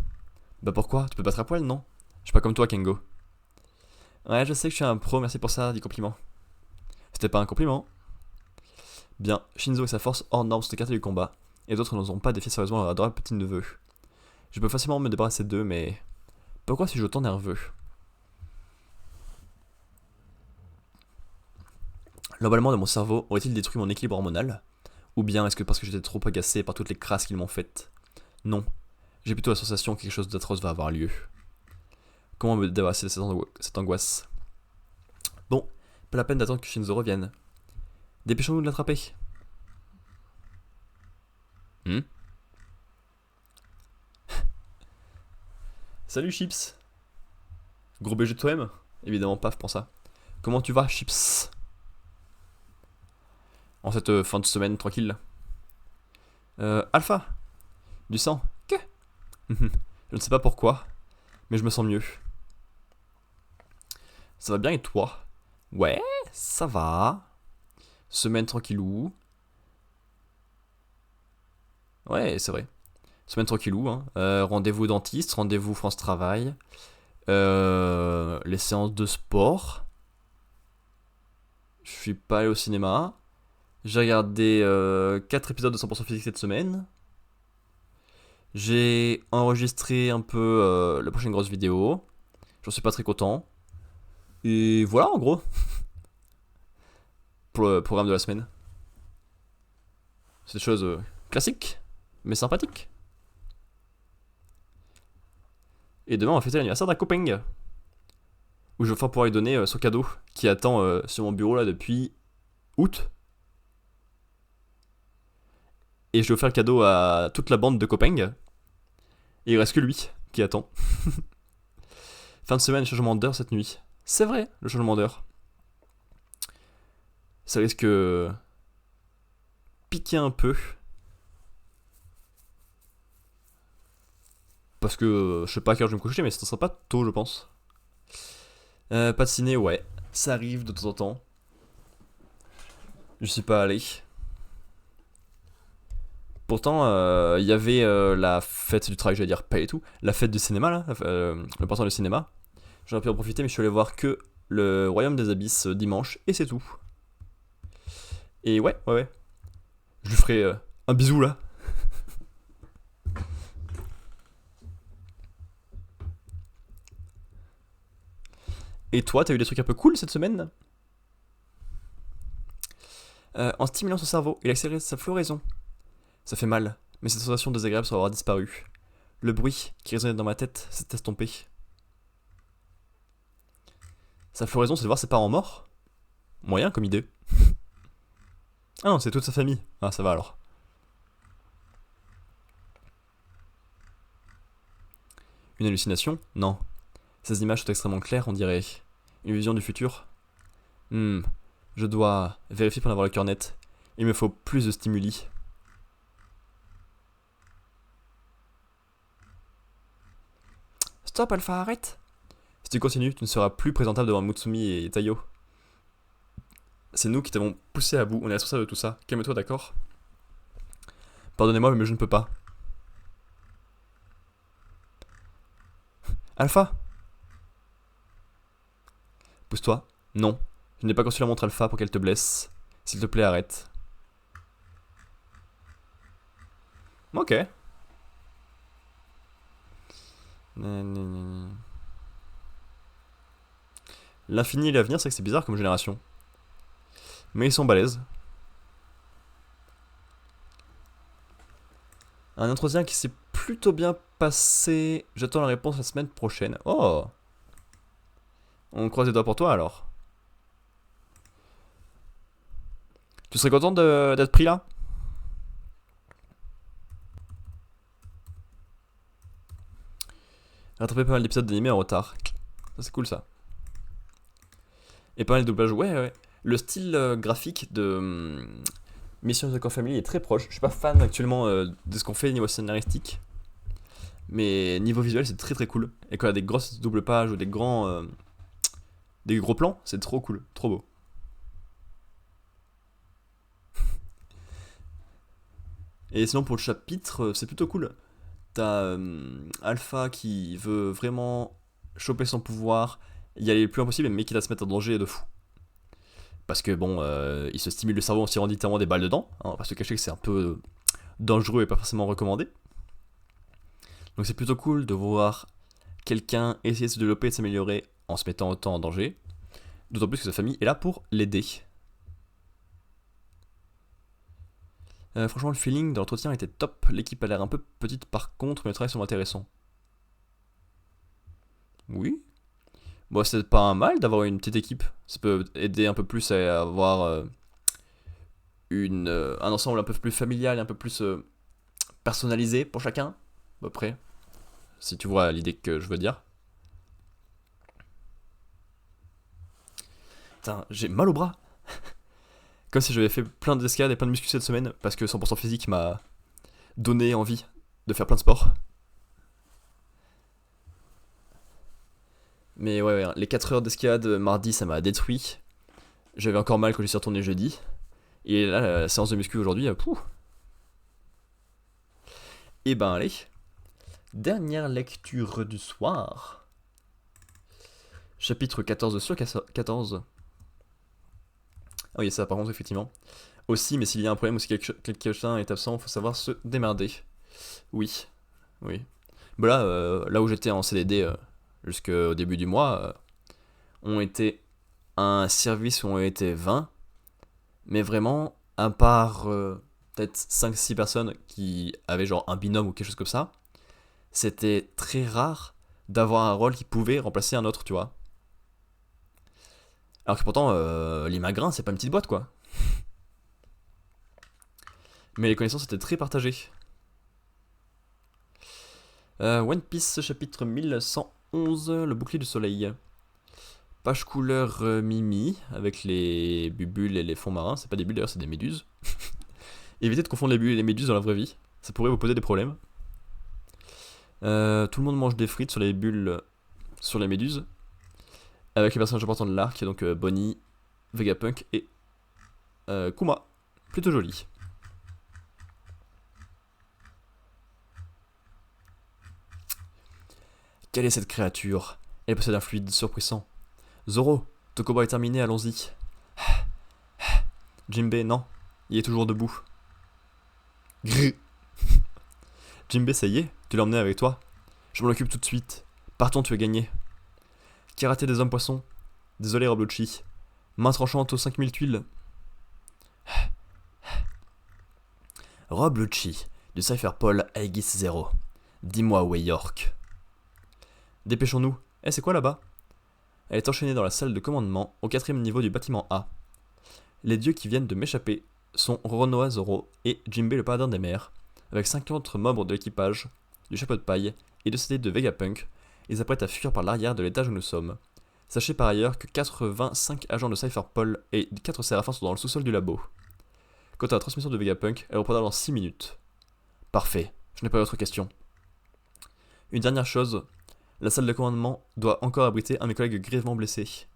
Speaker 1: Bah pourquoi? Tu peux battre à poil, non? Je suis pas comme toi, Kengo. Ouais, je sais que je suis un pro, merci pour ça, dit compliment. C'était pas un compliment. Bien, Shinzo et sa force hors norme sont écartés du combat, et d'autres n'oseront pas défier sérieusement leur adorable petit neveu. Je peux facilement me débarrasser d'eux, mais... Pourquoi suis-je autant nerveux? L'emballement de mon cerveau aurait-il détruit mon équilibre hormonal? Ou bien est-ce que parce que j'étais trop agacé par toutes les crasses qu'ils m'ont faites? Non, j'ai plutôt la sensation que quelque chose d'atroce va avoir lieu. Comment me débarrasser de cette angoisse? Bon, pas la peine d'attendre que Shinzo revienne. Dépêchons-nous de l'attraper. Salut Chips. Gros BG de toi-même? Évidemment, paf, prends ça. Comment tu vas, Chips? En cette fin de semaine tranquille. Alpha, du sang. Que? Je ne sais pas pourquoi, mais je me sens mieux. Ça va bien et toi? Ouais, ça va. Semaine tranquillou. Ouais, c'est vrai. Semaine tranquillou, hein. Rendez-vous dentiste, rendez-vous France Travail. Les séances de sport. Je suis pas allé au cinéma. J'ai regardé 4 épisodes de 100% physique cette semaine. J'ai enregistré un peu la prochaine grosse vidéo. J'en suis pas très content. Et voilà en gros pour le programme de la semaine. C'est des choses classiques, mais sympathiques. Et demain on va fêter l'anniversaire d'un copain. Où je vais enfin pouvoir lui donner son cadeau qui attend sur mon bureau là depuis août. Et je vais faire le cadeau à toute la bande de copains. Et il reste que lui qui attend. Fin de semaine, changement d'heure cette nuit. C'est vrai, le changement d'heure. Ça risque piquer un peu. Parce que je sais pas à quelle heure je vais me coucher, mais ça sera pas tôt, je pense. Pas de ciné, ouais. Ça arrive de temps en temps. Je suis pas allé. Pourtant, il y avait la fête du travail, j'allais dire pas et tout. La fête du cinéma, là. Le portant du cinéma. J'aurais pu en profiter, mais je suis allé voir que le Royaume des Abysses dimanche, et c'est tout. Et ouais. Je lui ferai un bisou là. Et toi, t'as eu des trucs un peu cool cette semaine? En stimulant son cerveau, il accélère sa floraison. Ça fait mal, mais cette sensation désagréable semble avoir disparu. Le bruit qui résonnait dans ma tête s'est estompé. Sa floraison, c'est de voir ses parents morts? Moyen comme idée. Ah non, c'est toute sa famille. Ah, ça va alors. Une hallucination? Non. Ces images sont extrêmement claires, on dirait. Une vision du futur? Je dois vérifier pour en avoir le cœur net. Il me faut plus de stimuli. Stop, Alpha, arrête! Si tu continues, tu ne seras plus présentable devant Mutsumi et Tayo. C'est nous qui t'avons poussé à bout, on est responsable de tout ça. Calme-toi, d'accord? Pardonnez-moi, mais je ne peux pas. Alpha! Pousse-toi. Non. Je n'ai pas conçu la montre Alpha pour qu'elle te blesse. S'il te plaît, arrête. Ok. L'infini et l'avenir, c'est que c'est bizarre comme génération. Mais ils sont balèzes. Un entretien qui s'est plutôt bien passé. J'attends la réponse la semaine prochaine. Oh! On croise les doigts pour toi alors. Tu serais content d'être pris là? Rattraper pas mal d'épisodes d'animé en retard. Ça c'est cool ça. Et pas mal de doublage. Ouais. Le style graphique de Mission of the Family est très proche. Je suis pas fan actuellement de ce qu'on fait niveau scénaristique. Mais niveau visuel, c'est très très cool. Et quand il y a des grosses doubles pages ou des gros plans, c'est trop cool, trop beau. Et sinon pour le chapitre, c'est plutôt cool. T'as Alpha qui veut vraiment choper son pouvoir, y aller le plus loin possible, mais qui va se mettre en danger de fou. Parce que bon, il se stimule le cerveau en tirant littéralement des balles dedans. Hein, on va pas se cacher que c'est un peu dangereux et pas forcément recommandé. Donc c'est plutôt cool de voir quelqu'un essayer de se développer et de s'améliorer en se mettant autant en danger. D'autant plus que sa famille est là pour l'aider. Franchement, le feeling de l'entretien était top. L'équipe a l'air un peu petite par contre, mais le travail semble intéressant. Oui. Bon, c'est pas un mal d'avoir une petite équipe. Ça peut aider un peu plus à avoir un ensemble un peu plus familial, un peu plus personnalisé pour chacun. À peu près. Si tu vois l'idée que je veux dire. Putain, j'ai mal au bras. Comme si j'avais fait plein d'escalades et plein de muscu cette semaine, parce que 100% physique m'a donné envie de faire plein de sports. Mais ouais, les 4 heures d'escalade mardi, ça m'a détruit. J'avais encore mal quand je suis retourné jeudi. Et là, la séance de muscu aujourd'hui, pouh. Et ben allez, dernière lecture du soir. Chapitre 14 sur 14. Ah oui, ça par contre, effectivement. Aussi, mais s'il y a un problème ou si quelqu'un est absent, il faut savoir se démerder. Oui, oui. Bah là où j'étais en CDD jusqu'au début du mois, on était un service où on était 20, mais vraiment, à part peut-être 5-6 personnes qui avaient genre un binôme ou quelque chose comme ça, c'était très rare d'avoir un rôle qui pouvait remplacer un autre, tu vois. Alors que pourtant, l'Imagrin, c'est pas une petite boîte, quoi. Mais les connaissances étaient très partagées. One Piece, chapitre 1111, le bouclier du soleil. Page couleur Mimi, avec les bulles et les fonds marins. C'est pas des bulles d'ailleurs, c'est des méduses. Évitez de confondre les bulles et les méduses dans la vraie vie. Ça pourrait vous poser des problèmes. Tout le monde mange des frites sur les bulles, sur les méduses. Avec les personnages importants de l'arc, donc Bonnie, Vegapunk et Kuma. Plutôt joli. Quelle est cette créature? Elle possède un fluide surpuissant. Zoro, ton combat est terminé, allons-y. Jinbei, non, il est toujours debout. Grrr. Jinbei, ça y est, tu l'as emmené avec toi. Je m'en occupe tout de suite. Partons, tu as gagné. Karaté des hommes poissons. Désolé, Rob Lucci. Main tranchante aux 5000 tuiles. Rob Lucci, du Cypherpole Aegis 0. Dis-moi où est York. Dépêchons-nous. C'est quoi là-bas? Elle est enchaînée dans la salle de commandement, au 4ème niveau du bâtiment A. Les dieux qui viennent de m'échapper sont Roronoa Zoro et Jinbei le paladin des mers, avec 50 membres de l'équipage, du chapeau de paille et de CD de Vegapunk, ils s'apprêtent à fuir par l'arrière de l'étage où nous sommes. Sachez par ailleurs que 85 agents de Cypherpole et 4 séraphins sont dans le sous-sol du labo. Quant à la transmission de Vegapunk, elle reprendra dans 6 minutes. Parfait, je n'ai pas d'autres questions. Une dernière chose, la salle de commandement doit encore abriter un de mes collègues grièvement blessés.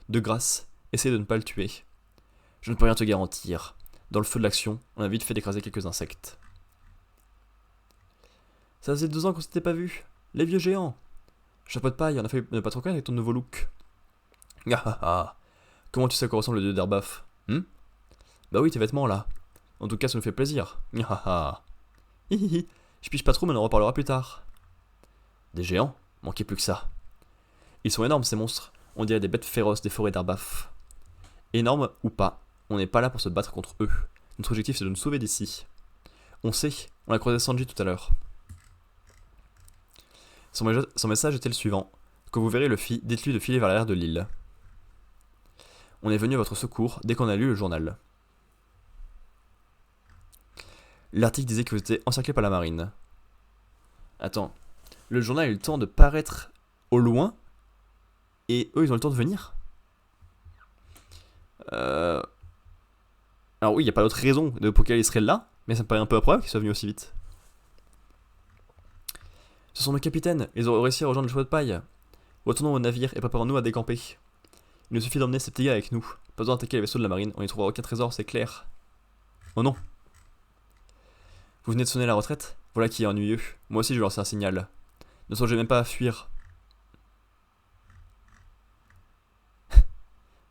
Speaker 1: De grâce, essaye de ne pas le tuer. Je ne peux rien te garantir. Dans le feu de l'action, on a vite fait d'écraser quelques insectes. Ça faisait 2 ans qu'on s'était pas vu. Les vieux géants. Chapeau de paille, on a fait ne pas trop connaître avec ton nouveau look. Ah ah ah. Comment tu sais à quoi ressemble le dieu d'Erbaf? Bah oui, tes vêtements là. En tout cas, ça nous fait plaisir. Ah ah. Hihihi. Je piche pas trop, mais on en reparlera plus tard. Des géants? Manquait plus que ça. Ils sont énormes ces monstres. On dirait des bêtes féroces des forêts d'Erbaf. Énormes ou pas, on n'est pas là pour se battre contre eux. Notre objectif c'est de nous sauver d'ici. On sait, on a croisé Sanji tout à l'heure. Son message était le suivant. Quand vous verrez Luffy, dites-lui de filer vers l'arrière de l'île. On est venu à votre secours dès qu'on a lu le journal. L'article disait que vous étiez encerclé par la marine. Attends, le journal a eu le temps de paraître au loin et eux ils ont le temps de venir? Alors oui, il n'y a pas d'autre raison pour qu'elle serait là, mais ça me paraît un peu improbable qu'ils soient venus aussi vite. Ce sont nos capitaines, ils ont réussi à rejoindre le chapeau de paille. Retournons au navire et préparons-nous à décamper. Il nous suffit d'emmener ces petits gars avec nous. Pas besoin d'attaquer les vaisseaux de la marine, on y trouvera aucun trésor, c'est clair. Oh non. Vous venez de sonner la retraite? Voilà qui est ennuyeux. Moi aussi je vais lancer un signal. Ne songez même pas à fuir.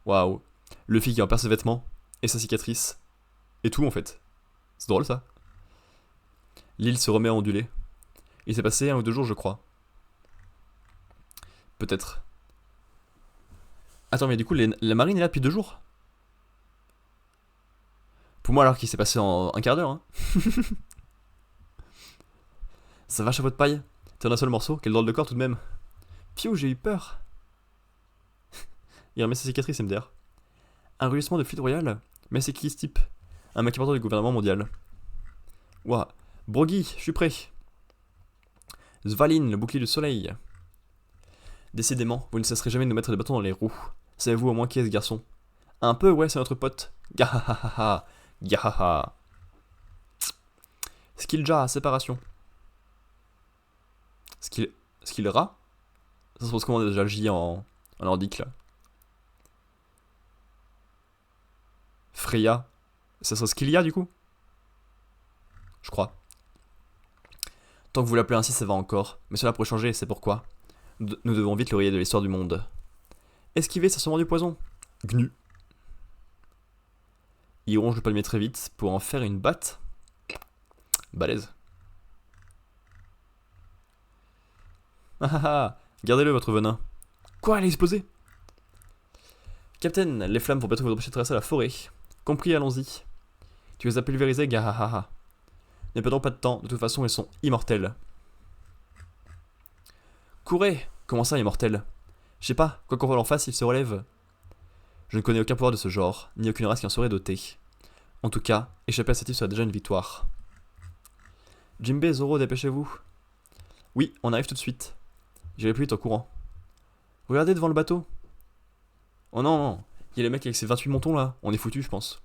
Speaker 1: Waouh. Luffy qui en perd ses vêtements, et sa cicatrice, et tout en fait. C'est drôle ça. L'île se remet à onduler. Il s'est passé 1 ou 2 jours je crois. Peut-être. Attends mais du coup la marine est là depuis 2 jours? Pour moi alors qu'il s'est passé en un quart d'heure hein. Ça va chapeau de paille? T'es en un seul morceau? Quel drôle de corps tout de même. Piou, j'ai eu peur. Il remet sa cicatrice MDR. Un rugissement de fluide royal? Mais c'est qui ce type? Un mec important du gouvernement mondial. Ouah. Brogy, je suis prêt. Svalin, le bouclier du soleil. Décidément, vous ne cesserez jamais de nous mettre des bâtons dans les roues. Savez-vous au moins qui est ce garçon? Un peu, ouais, c'est notre pote. Gahahaha. Gahaha. Skillja, séparation. Skillra. Ça se pose comment déjà le J en nordique là. Freya. Ça serait Skillia du coup. Je crois. Tant que vous l'appelez ainsi, ça va encore. Mais cela pourrait changer, c'est pourquoi. Nous devons vite le rayer de l'histoire du monde. Esquiver, c'est sûrement du poison. Gnu. Il ronge le palmier très vite pour en faire une batte. Balèze. Ah ah ah. Gardez-le, votre venin. Quoi, elle est explosée? Capitaine, les flammes vont bientôt vous empêcher de traverser la forêt. Compris, allons-y. Tu les as pulvérisées, gahahaha. Ne perdons pas de temps, de toute façon, elles sont immortelles. Courez! Comment ça, immortelles? Je sais pas, quoi qu'on voit en face, ils se relèvent. Je ne connais aucun pouvoir de ce genre, ni aucune race qui en serait dotée. En tout cas, échapper à cette île serait déjà une victoire. Jimbe, Zoro, dépêchez-vous. Oui, on arrive tout de suite. J'irai plus vite en courant. Regardez devant le bateau. Oh non, non, il y a les mecs avec ses 28 montons là, on est foutu, je pense.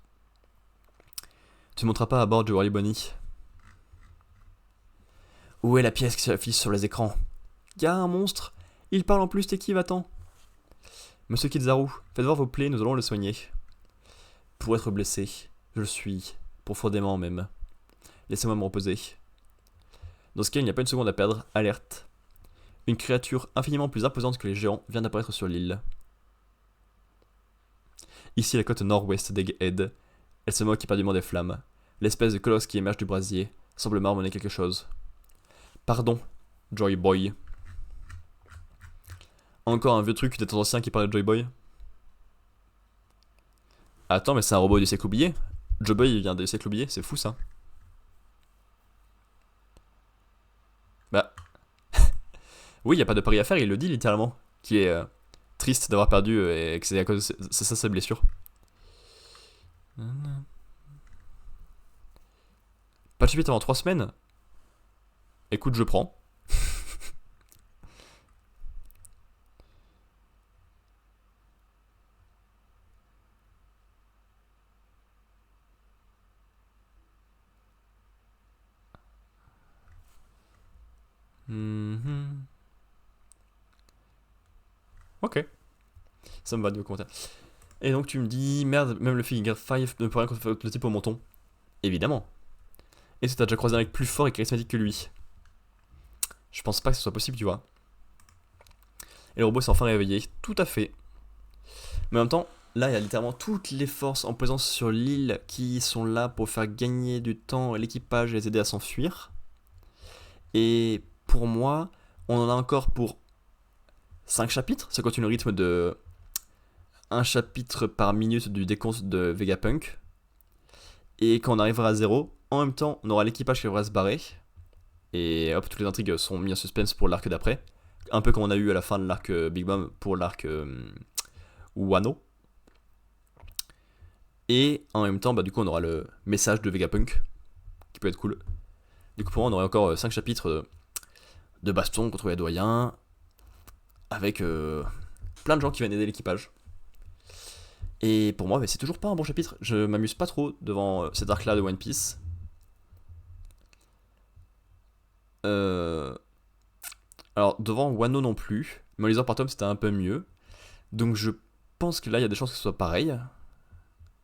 Speaker 1: Tu ne monteras pas à bord de Wally Bonnie. Où est la pièce qui s'affiche sur les écrans? Y'a un monstre. Il parle en plus, t'es qui, va-t'en? Monsieur Kizaru, faites voir vos plaies, nous allons le soigner. Pour être blessé, je le suis, profondément même. Laissez-moi me reposer. Dans ce cas, il n'y a pas une seconde à perdre, alerte. Une créature infiniment plus imposante que les géants vient d'apparaître sur l'île. Ici, la côte nord-ouest d'Egghead. Elle se moque éperdument des flammes. L'espèce de colosse qui émerge du brasier semble marmonner quelque chose. Pardon, Joy Boy. Encore un vieux truc des temps anciens qui parlait de Joy Boy. Attends, mais c'est un robot du siècle oublié. Joy Boy il vient du siècle oublié, c'est fou ça. Bah. Oui, y a pas de pari à faire, il le dit littéralement. Qui est triste d'avoir perdu et que c'est à cause de c'est ça sa blessure. Pas de chapitre avant 3 semaines. Écoute, je prends. Ok. Ça me va, niveau commentaire. Et donc tu me dis, merde, même le figure 5 ne peut rien contre le type au menton. Évidemment. Et si t'as déjà croisé un mec plus fort et charismatique que lui? Je pense pas que ce soit possible, tu vois. Et le robot s'est enfin réveillé, tout à fait. Mais en même temps, là, il y a littéralement toutes les forces en présence sur l'île qui sont là pour faire gagner du temps à l'équipage et les aider à s'enfuir. Et pour moi, on en a encore pour 5 chapitres. Ça continue le rythme de un chapitre par minute du décompte de Vegapunk. Et quand on arrivera à 0, en même temps, on aura l'équipage qui devra se barrer. Et hop, toutes les intrigues sont mises en suspense pour l'arc d'après. Un peu comme on a eu à la fin de l'arc Big Mom pour l'arc Wano. Et en même temps, bah, du coup, on aura le message de Vegapunk, qui peut être cool. Du coup, pour moi, on aurait encore 5 chapitres de baston contre les doyens, avec plein de gens qui viennent aider l'équipage. Et pour moi, bah, c'est toujours pas un bon chapitre. Je m'amuse pas trop devant cet arc-là de One Piece. Alors, devant Wano non plus. Mais les heures par tome, c'était un peu mieux. Donc, je pense que là, il y a des chances que ce soit pareil.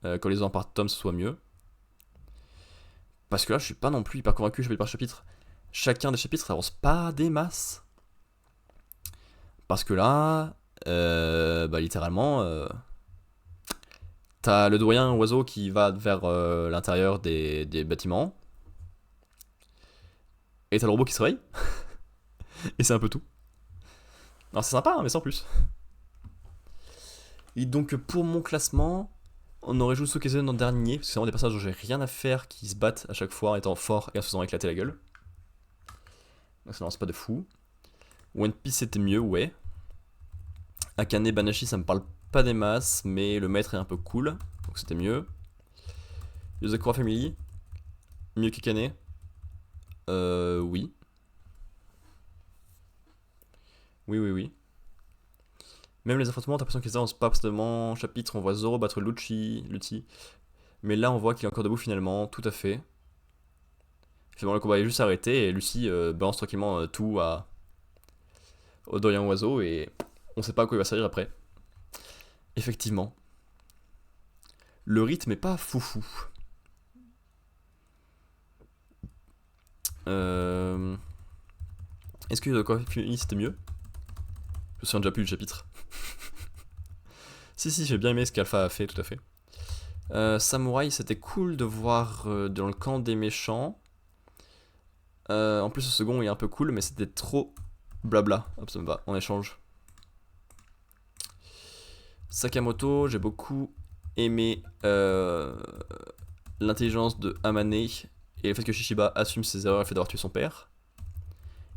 Speaker 1: Quand les heures par tome, ce soit mieux. Parce que là, je suis pas non plus hyper convaincu chapitre par chapitre. Chacun des chapitres avance pas des masses. Parce que là, bah, littéralement, t'as le doyen oiseau qui va vers l'intérieur des bâtiments. Et t'as le robot qui se réveille. Et c'est un peu tout. Alors c'est sympa, hein, mais sans plus. Et donc pour mon classement, on aurait Jutsu Kaisen en dernier, parce que c'est vraiment des personnages dont j'ai rien à faire qui se battent à chaque fois en étant forts et en se faisant éclater la gueule. Donc ça lance pas de fou. One Piece c'était mieux, ouais. Akane Banashi ça me parle pas des masses, mais le maître est un peu cool, donc c'était mieux. Yozakura Family, mieux qu'Akane. Oui. Oui. Même les affrontements, t'as l'impression qu'ils avancent pas forcément. Chapitre, on voit Zoro battre Lucci. Mais là, on voit qu'il est encore debout finalement, tout à fait. Finalement, le combat est juste arrêté et Lucy balance tranquillement tout au Dorian Oiseau et on sait pas à quoi il va servir après. Effectivement. Le rythme est pas foufou. Est-ce que quoi fini c'était mieux? Je me souviens déjà plus du chapitre. si, j'ai bien aimé ce qu'Alpha a fait, tout à fait. Samouraï, c'était cool de voir dans le camp des méchants. En plus, le second est un peu cool, mais c'était trop blabla. Hop, ça me va, on échange. Sakamoto, j'ai beaucoup aimé l'intelligence de Amane et le fait que Shishiba assume ses erreurs et le fait d'avoir tué son père.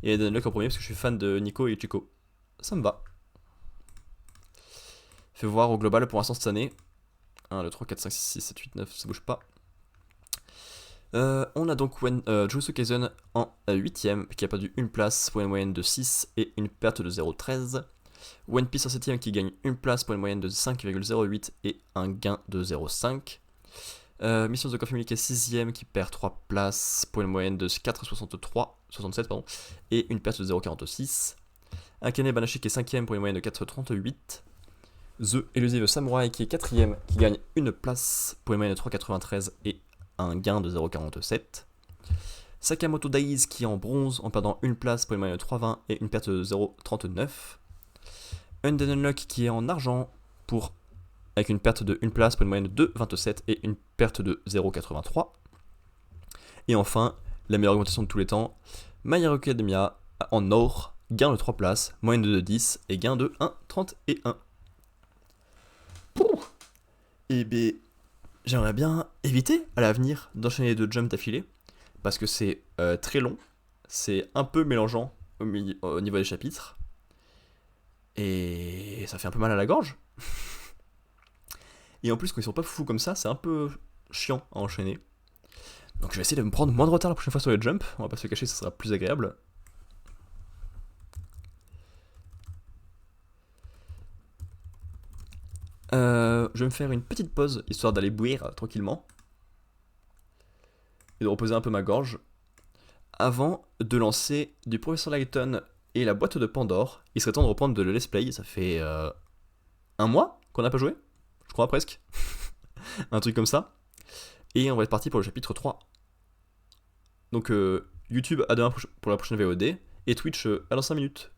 Speaker 1: Et Eden Luck en premier parce que je suis fan de Nico et Chico. Ça me va. Fais voir au global pour l'instant cette année. 1, 2, 3, 4, 5, 6, 7, 7, 8, 9, ça bouge pas. On a donc Jujutsu Kaisen en 8ème qui a perdu une place pour une moyenne de 6 et une perte de 0,13. One Piece en 7ème qui gagne une place pour une moyenne de 5,08 et un gain de 0,5. Mission de Coffee Milk est 6ème qui perd 3 places pour une moyenne de 4,67 pardon, et une perte de 0,46. Akane Banashi qui est 5ème pour une moyenne de 4,38. The Elusive Samurai qui est 4ème qui gagne une place pour une moyenne de 3,93 et un gain de 0,47. Sakamoto Days qui est en bronze en perdant une place pour une moyenne de 3,20 et une perte de 0,39. Undead Unlock qui est en argent avec une perte de 1 place pour une moyenne de 2,27 et une perte de 0,83. Et enfin, la meilleure augmentation de tous les temps, My Hero Academia en or, gain de 3 places, moyenne de 2,10 et gain de 1,31. Et bien, j'aimerais bien éviter à l'avenir d'enchaîner les 2 jumps d'affilée, parce que c'est très long, c'est un peu mélangeant au niveau des chapitres, et ça fait un peu mal à la gorge. Et en plus, quand ils sont pas fous comme ça, c'est un peu chiant à enchaîner. Donc je vais essayer de me prendre moins de retard la prochaine fois sur les jumps, on va pas se cacher, ça sera plus agréable. Je vais me faire une petite pause, histoire d'aller bouillir tranquillement. Et de reposer un peu ma gorge. Avant de lancer du Professeur Layton et la boîte de Pandore, il serait temps de reprendre de le let's play, ça fait un mois qu'on n'a pas joué, je crois presque. Un truc comme ça. Et on va être parti pour le chapitre 3. Donc YouTube à demain pour la prochaine VOD, et Twitch à dans 5 minutes.